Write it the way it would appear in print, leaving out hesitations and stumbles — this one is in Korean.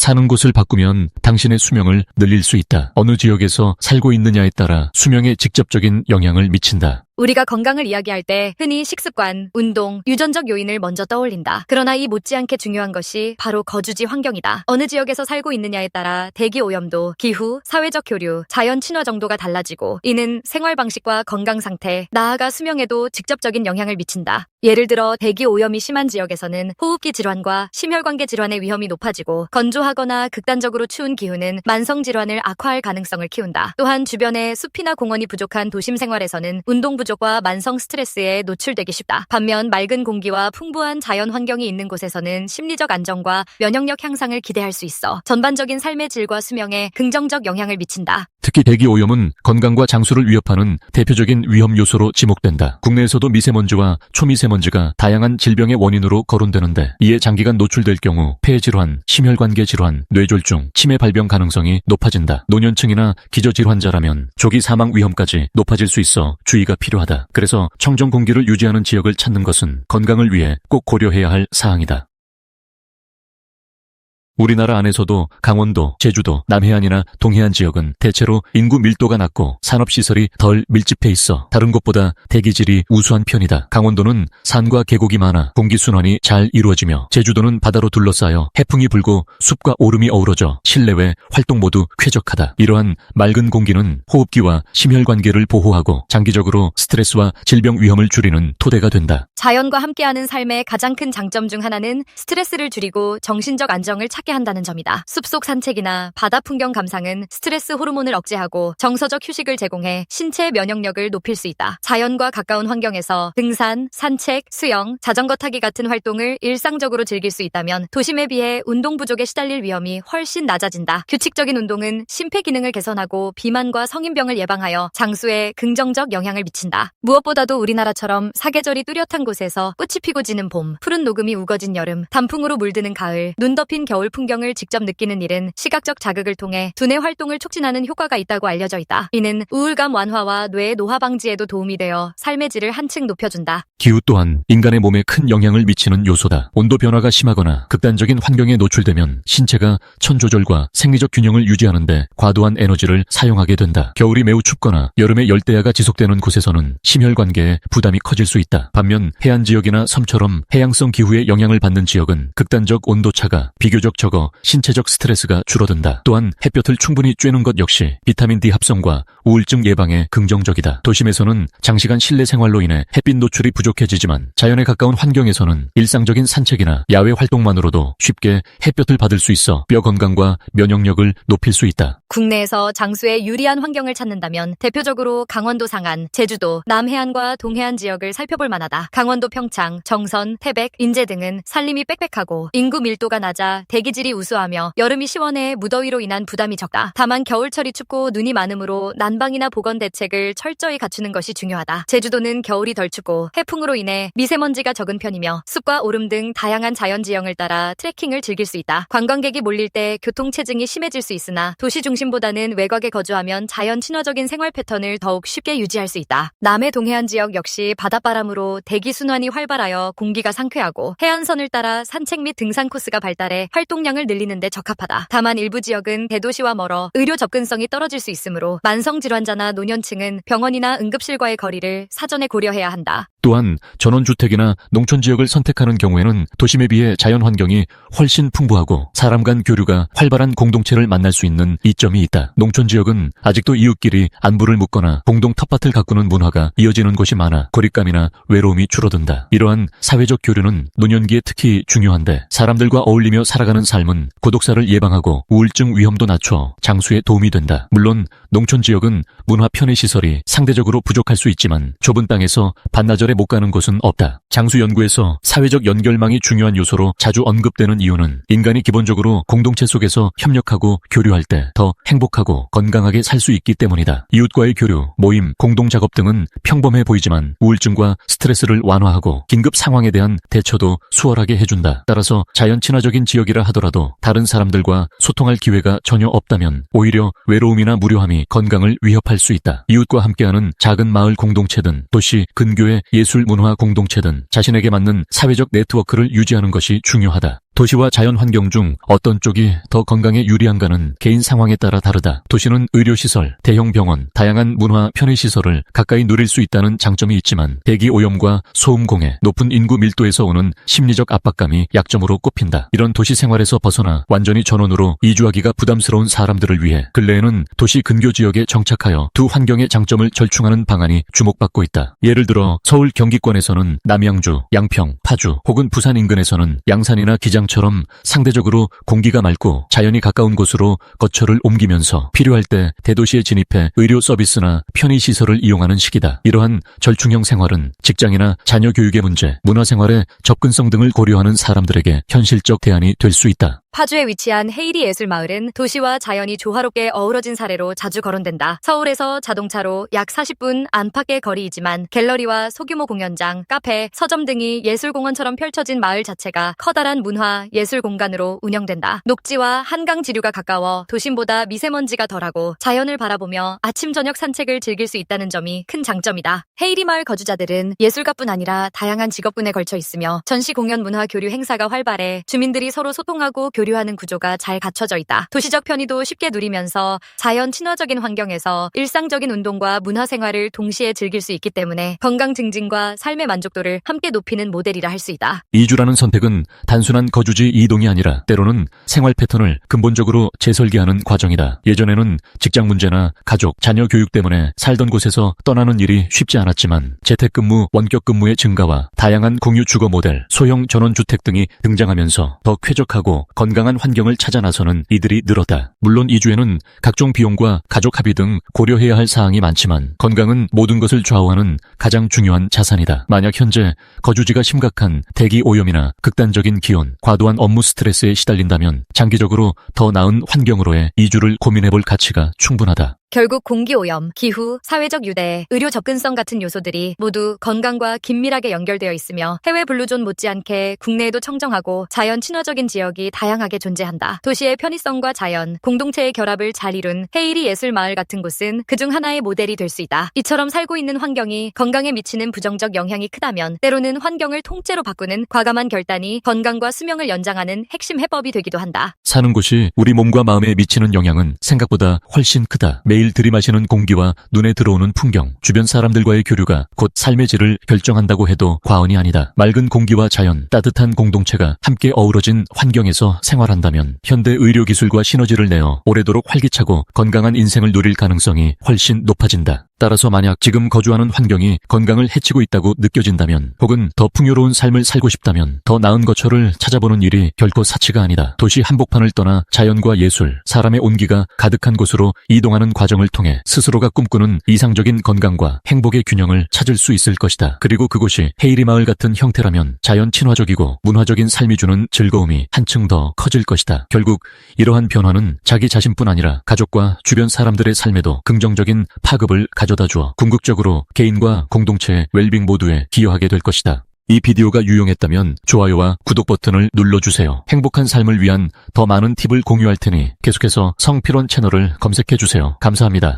사는 곳을 바꾸면 당신의 수명을 늘릴 수 있다. 어느 지역에서 살고 있느냐에 따라 수명에 직접적인 영향을 미친다. 우리가 건강을 이야기할 때 흔히 식습관, 운동, 유전적 요인을 먼저 떠올린다. 그러나 이 못지않게 중요한 것이 바로 거주지 환경이다. 어느 지역에서 살고 있느냐에 따라 대기 오염도, 기후, 사회적 교류, 자연 친화 정도가 달라지고 이는 생활 방식과 건강 상태, 나아가 수명에도 직접적인 영향을 미친다. 예를 들어 대기 오염이 심한 지역에서는 호흡기 질환과 심혈관계 질환의 위험이 높아지고 건조하거나 극단적으로 추운 기후는 만성 질환을 악화할 가능성을 키운다. 또한 주변에 숲이나 공원이 부족한 도심 생활에서는 운동 부족과 만성 스트레스에 노출되기 쉽다. 반면 맑은 공기와 풍부한 자연 환경이 있는 곳에서는 심리적 안정과 면역력 향상을 기대할 수 있어 전반적인 삶의 질과 수명에 긍정적 영향을 미친다. 특히 대기 오염은 건강과 장수를 위협하는 대표적인 위험 요소로 지목된다. 국내에서도 미세먼지와 초미세먼지가 다양한 질병의 원인으로 거론되는데 이에 장기간 노출될 경우 폐질환, 심혈관계 질환, 뇌졸중, 치매 발병 가능성이 높아진다. 노년층이나 기저질환자라면 조기 사망 위험까지 높아질 수 있어 주의가 필요하다. 그래서 청정 공기를 유지하는 지역을 찾는 것은 건강을 위해 꼭 고려해야 할 사항이다. 우리나라 안에서도 강원도, 제주도, 남해안이나 동해안 지역은 대체로 인구 밀도가 낮고 산업시설이 덜 밀집해 있어 다른 곳보다 대기질이 우수한 편이다. 강원도는 산과 계곡이 많아 공기순환이 잘 이루어지며 제주도는 바다로 둘러싸여 해풍이 불고 숲과 오름이 어우러져 실내외 활동 모두 쾌적하다. 이러한 맑은 공기는 호흡기와 심혈관계를 보호하고 장기적으로 스트레스와 질병 위험을 줄이는 토대가 된다. 자연과 함께하는 삶의 가장 큰 장점 중 하나는 스트레스를 줄이고 정신적 안정을 찾게 한다는 점이다. 숲속 산책이나 바다 풍경 감상은 스트레스 호르몬을 억제하고 정서적 휴식을 제공해 신체 면역력을 높일 수 있다. 자연과 가까운 환경에서 등산, 산책, 수영, 자전거 타기 같은 활동을 일상적으로 즐길 수 있다면 도심에 비해 운동 부족에 시달릴 위험이 훨씬 낮아진다. 규칙적인 운동은 심폐 기능을 개선하고 비만과 성인병을 예방하여 장수에 긍정적 영향을 미친다. 무엇보다도 우리나라처럼 사계절이 뚜렷한 곳에서 꽃이 피고 지는 봄, 푸른 녹음이 우거진 여름, 단풍으로 물드는 가을, 눈 덮인 겨울 풍경을 직접 느끼는 일은 시각적 자극을 통해 두뇌 활동을 촉진하는 효과가 있다고 알려져 있다. 이는 우울감 완화와 뇌 노화 방지에도 도움이 되어 삶의 질을 한층 높여준다. 기후 또한 인간의 몸에 큰 영향을 미치는 요소다. 온도 변화가 심하거나 극단적인 환경에 노출되면 신체가 천조절과 생리적 균형을 유지하는 데 과도한 에너지를 사용하게 된다. 겨울이 매우 춥거나 여름에 열대야가 지속되는 곳에서는 심혈관계에 부담이 커질 수 있다. 반면 해안 지역이나 섬처럼 해양성 기후에 영향을 받는 지역은 극단적 온도차가 비교적 적어 신체적 스트레스가 줄어든다. 또한 햇볕을 충분히 쬐는 것 역시 비타민 D 합성과 우울증 예방에 긍정적이다. 도심에서는 장시간 실내 생활로 인해 햇빛 노출이 부족해지지만 자연에 가까운 환경에서는 일상적인 산책이나 야외 활동만으로도 쉽게 햇볕을 받을 수 있어 뼈 건강과 면역력을 높일 수 있다. 국내에서 장수에 유리한 환경을 찾는다면 대표적으로 강원도 상안, 제주도, 남해안과 동해안 지역을 살펴볼 만하다. 강원도 평창, 정선, 태백, 인제 등은 산림이 빽빽하고 인구 밀도가 낮아 대기질이 우수하며 여름이 시원해 무더위로 인한 부담이 적다. 다만 겨울철이 춥고 눈이 많으므로 난방이나 보건 대책을 철저히 갖추는 것이 중요하다. 제주도는 겨울이 덜 춥고 해풍으로 인해 미세먼지가 적은 편이며 숲과 오름 등 다양한 자연지형을 따라 트레킹을 즐길 수 있다. 관광객이 몰릴 때 교통체증이 심해질 수 있으나 도시 중심보다는 외곽에 거주하면 자연 친화적인 생활 패턴을 더욱 쉽게 유지할 수 있다. 남해 동해안 지역 역시 바닷바람으로 대기 순환이 활발하여 공기가 상쾌하고 해안선을 따라 산책 및 등산 코스가 발달해 활동량을 늘리는 데 적합하다. 다만 일부 지역은 대도시와 멀어 의료 접근성이 떨어질 수 있으므로 만성질환자나 노년층은 병원이나 응급실과의 거리를 사전에 고려해야 한다. 또한 전원주택이나 농촌지역을 선택하는 경우에는 도심에 비해 자연환경이 훨씬 풍부하고 사람 간 교류가 활발한 공동체를 만날 수 있는 이점이 있다. 농촌지역은 아직도 이웃끼리 안부를 묻거나 공동 텃밭을 가꾸는 문화가 이어지는 곳이 많아 고립감이나 외로움이 줄어든다. 이러한 사회적 교류는 노년기에 특히 중요한데 사람들과 어울리며 살아가는 삶은 고독사를 예방하고 우울증 위험도 낮춰 장수에 도움이 된다. 물론 농촌지역은 문화 편의시설이 상대적으로 부족할 수 있지만 좁은 땅에서 반나절에 못 가는 곳은 없다. 장수 연구에서 사회적 연결망이 중요한 요소로 자주 언급되는 이유는 인간이 기본적으로 공동체 속에서 협력하고 교류할 때 더 행복하고 건강하게 살 수 있기 때문이다. 이웃과의 교류, 모임, 공동작업 등은 평범해 보이지만 우울증과 스트레스를 완화하고 긴급 상황에 대한 대처도 수월하게 해준다. 따라서 자연 친화적인 지역이라 하더라도 다른 사람들과 소통할 기회가 전혀 없다면 오히려 외로움이나 무료함이 건강을 위협할 수 있다. 이웃과 함께하는 작은 마을 공동체든 도시 근교의 예술 문화 공동체든 자신에게 맞는 사회적 네트워크를 유지하는 것이 중요하다. 도시와 자연 환경 중 어떤 쪽이 더 건강에 유리한가는 개인 상황에 따라 다르다. 도시는 의료시설, 대형 병원, 다양한 문화 편의시설을 가까이 누릴 수 있다는 장점이 있지만 대기 오염과 소음 공해, 높은 인구 밀도에서 오는 심리적 압박감이 약점으로 꼽힌다. 이런 도시 생활에서 벗어나 완전히 전원으로 이주하기가 부담스러운 사람들을 위해 근래에는 도시 근교 지역에 정착하여 두 환경의 장점을 절충하는 방안이 주목받고 있다. 예를 들어 서울 경기권에서는 남양주, 양평, 파주 혹은 부산 인근에서는 양산이나 기장처럼 상대적으로 공기가 맑고 자연이 가까운 곳으로 거처를 옮기면서 필요할 때 대도시에 진입해 의료 서비스나 편의시설을 이용하는 시기다. 이러한 절충형 생활은 직장이나 자녀 교육의 문제, 문화생활의 접근성 등을 고려하는 사람들에게 현실적 대안이 될 수 있다. 파주에 위치한 헤이리 예술마을은 도시와 자연이 조화롭게 어우러진 사례로 자주 거론된다. 서울에서 자동차로 약 40분 안팎의 거리이지만 갤러리와 소규모 공연장, 카페, 서점 등이 예술공원처럼 펼쳐진 마을 자체가 커다란 문화, 예술 공간으로 운영된다. 녹지와 한강 지류가 가까워 도심보다 미세먼지가 덜하고 자연을 바라보며 아침 저녁 산책을 즐길 수 있다는 점이 큰 장점이다. 헤이리 마을 거주자들은 예술가뿐 아니라 다양한 직업군에 걸쳐 있으며 전시 공연 문화 교류 행사가 활발해 주민들이 서로 소통하고 교류하는 구조가 잘 갖춰져 있다. 도시적 편의도 쉽게 누리면서 자연 친화적인 환경에서 일상적인 운동과 문화생활을 동시에 즐길 수 있기 때문에 건강 증진과 삶의 만족도를 함께 높이는 모델이라 할 수 있다. 이주라는 선택은 단순한 거주지 이동이 아니라 때로는 생활 패턴을 근본적으로 재설계하는 과정이다. 예전에는 직장 문제나 가족, 자녀 교육 때문에 살던 곳에서 떠나는 일이 쉽지 않았지만 재택근무, 원격근무의 증가와 다양한 공유 주거 모델, 소형 전원주택 등이 등장하면서 더 쾌적하고 건강한 환경을 찾아 나서는 이들이 늘었다. 물론 이주에는 각종 비용과 가족 합의 등 고려해야 할 사항이 많지만 건강은 모든 것을 좌우하는 가장 중요한 자산이다. 만약 현재 거주지가 심각한 대기 오염이나 극단적인 기온, 과도한 업무 스트레스에 시달린다면 장기적으로 더 나은 환경으로의 이주를 고민해볼 가치가 충분하다. 결국 공기오염, 기후, 사회적 유대, 의료 접근성 같은 요소들이 모두 건강과 긴밀하게 연결되어 있으며 해외 블루존 못지않게 국내에도 청정하고 자연 친화적인 지역이 다양하게 존재한다. 도시의 편의성과 자연, 공동체의 결합을 잘 이룬 헤이리 예술마을 같은 곳은 그중 하나의 모델이 될 수 있다. 이처럼 살고 있는 환경이 건강에 미치는 부정적 영향이 크다면 때로는 환경을 통째로 바꾸는 과감한 결단이 건강과 수명을 연장하는 핵심 해법이 되기도 한다. 사는 곳이 우리 몸과 마음에 미치는 영향은 생각보다 훨씬 크다. 매일 들이마시는 공기와 눈에 들어오는 풍경, 주변 사람들과의 교류가 곧 삶의 질을 결정한다고 해도 과언이 아니다. 맑은 공기와 자연, 따뜻한 공동체가 함께 어우러진 환경에서 생활한다면 현대 의료기술과 시너지를 내어 오래도록 활기차고 건강한 인생을 누릴 가능성이 훨씬 높아진다. 따라서 만약 지금 거주하는 환경이 건강을 해치고 있다고 느껴진다면 혹은 더 풍요로운 삶을 살고 싶다면 더 나은 거처를 찾아보는 일이 결코 사치가 아니다. 도시 한복판을 떠나 자연과 예술, 사람의 온기가 가득한 곳으로 이동하는 과정을 통해 스스로가 꿈꾸는 이상적인 건강과 행복의 균형을 찾을 수 있을 것이다. 그리고 그곳이 헤이리 마을 같은 형태라면 자연 친화적이고 문화적인 삶이 주는 즐거움이 한층 더 커질 것이다. 결국 이러한 변화는 자기 자신뿐 아니라 가족과 주변 사람들의 삶에도 긍정적인 파급을 가져다 주어 궁극적으로 개인과 공동체의 웰빙 모두에 기여하게 될 것이다. 이 비디오가 유용했다면 좋아요와 구독 버튼을 눌러주세요. 행복한 삶을 위한 더 많은 팁을 공유할 테니 계속해서 성필원 채널을 검색해주세요. 감사합니다.